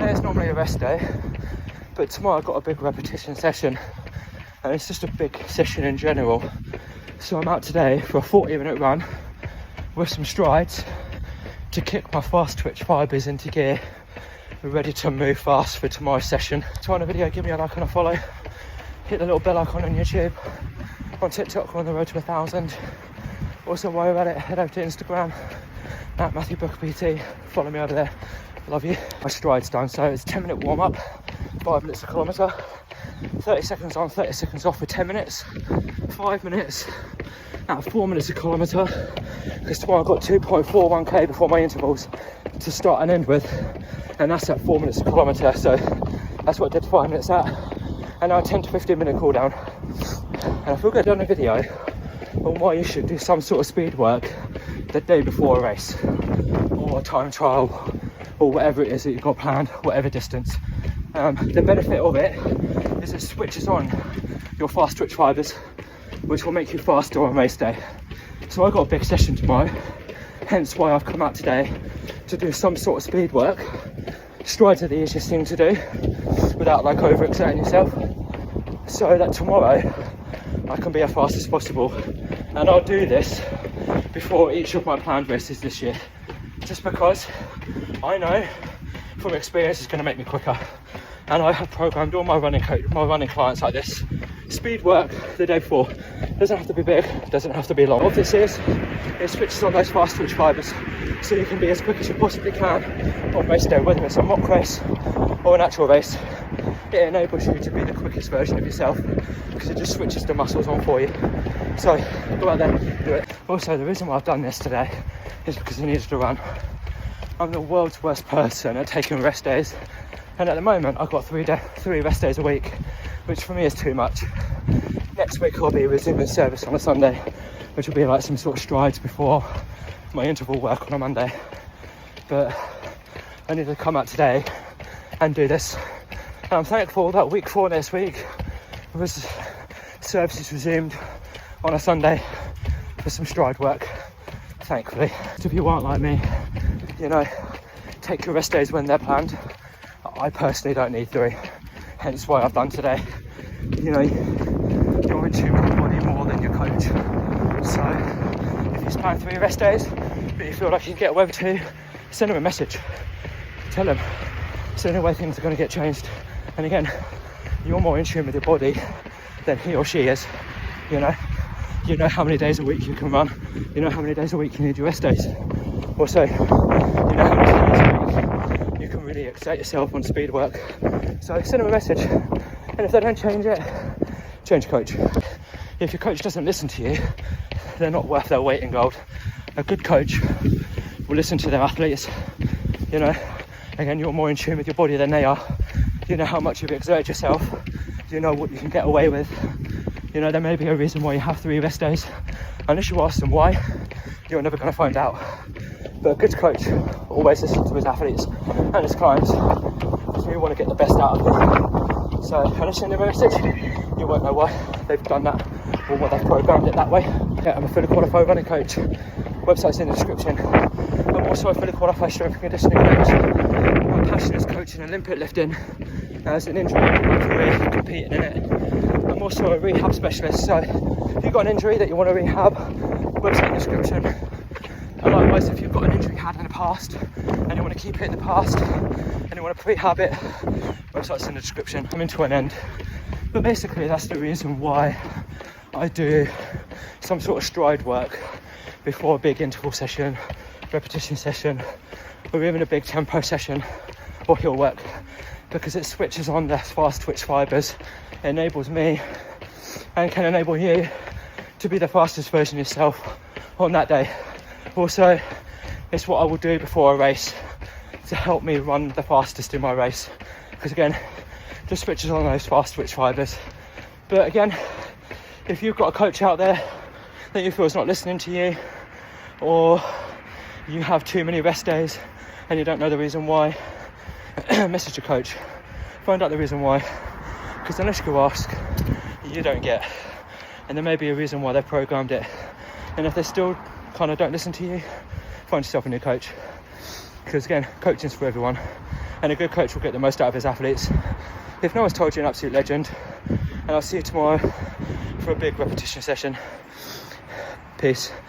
Today is normally a rest day, but tomorrow I've got a big repetition session, and it's just a big session in general. So I'm out today for a 40-minute run with some strides to kick my fast twitch fibres into gear. We're ready to move fast for tomorrow's session. If you want a video, give me a like and a follow. Hit the little bell icon on YouTube. On TikTok, we're on the road to 1,000. Also, while you're at it, head over to Instagram at Matthew Booker PT. Follow me over there. Love you. My stride's done, so it's a 10-minute warm-up, 5 minutes a kilometre, 30 seconds on, 30 seconds off for 10 minutes, 5 minutes at 4 minutes a kilometre, because tomorrow I've got 2.41k before my intervals to start and end with, and that's at 4 minutes a kilometre, so that's what I did 5 minutes at, and now a 10 to 15 minute cool down. And I feel like I've done a video on why you should do some sort of speed work the day before a race, or a time trial, or whatever it is that you've got planned, whatever distance. The benefit of it is it switches on your fast twitch fibres, which will make you faster on race day. So I've got a big session tomorrow, hence why I've come out today to do some sort of speed work. Strides are the easiest thing to do without like overexerting yourself, so that tomorrow I can be as fast as possible. And I'll do this before each of my planned races this year, just because I know from experience it's going to make me quicker. And I have programmed all my running clients like this. Speed work the day before. Doesn't have to be big, doesn't have to be long. What this is, it switches on those fast twitch fibres so you can be as quick as you possibly can on race day, whether it's a mock race or an actual race. It enables you to be the quickest version of yourself because it just switches the muscles on for you. So go out there, do it. Also, the reason why I've done this today is because I needed to run. I'm the world's worst person at taking rest days, and at the moment I've got 3 rest days a week, which for me is too much. Next week I'll be resuming service on a Sunday, which will be like some sort of strides before my interval work on a Monday. But I need to come out today and do this, and I'm thankful that week 4 this week was services resumed on a Sunday for some stride work, thankfully. If you aren't like me, you know, take your rest days when they're planned. I personally don't need 3, hence why I've done today. You know, you're in tune with your body more than your coach. So if you plan 3 rest days, but you feel like you can get away with 2, send them a message. Tell them it's the only way things are going to get changed. And again, you're more in tune with your body than he or she is. You know how many days a week you can run. You know how many days a week you need your rest days. Also, you know how many days a week you can really exert yourself on speed work. So send them a message, and if they don't change it, change coach. If your coach doesn't listen to you, they're not worth their weight in gold. A good coach will listen to their athletes. You know, again, you're more in tune with your body than they are. You know how much you've exerted yourself. You know what you can get away with. You know, there may be a reason why you have 3 rest days. Unless you ask them why, you're never going to find out. But a good coach always listens to his athletes and his clients, because we want to get the best out of them. So unless you send them a message, you won't know why they've done that or why they've programmed it that way. Yeah, I'm a fully qualified running coach. Website's in the description. I'm also a fully qualified strength and conditioning coach. My passion is coaching Olympic lifting. As an injury in my career, competing in it. I'm also a rehab specialist, so if you've got an injury that you want to rehab, website in the description. And likewise, if you've got an injury you had in the past and you want to keep it in the past and you want to prehab it, website's in the description. I'm into an end. But basically that's the reason why I do some sort of stride work before a big interval session, repetition session, or even a big tempo session or hill work, because it switches on the fast twitch fibres. It enables me and can enable you to be the fastest version of yourself on that day. Also, it's what I will do before a race to help me run the fastest in my race, because again, just switches on those fast twitch fibres. But again, if you've got a coach out there that you feel is not listening to you, or you have too many rest days and you don't know the reason why, message your coach, find out the reason why, because unless you ask, you don't get. And there may be a reason why they've programmed it, and if they still kind of don't listen to you, find yourself a new coach, because again, coaching's for everyone. and a good coach will get the most out of his athletes. If no one's told you, an absolute legend, and I'll see you tomorrow for a big repetition session. Peace.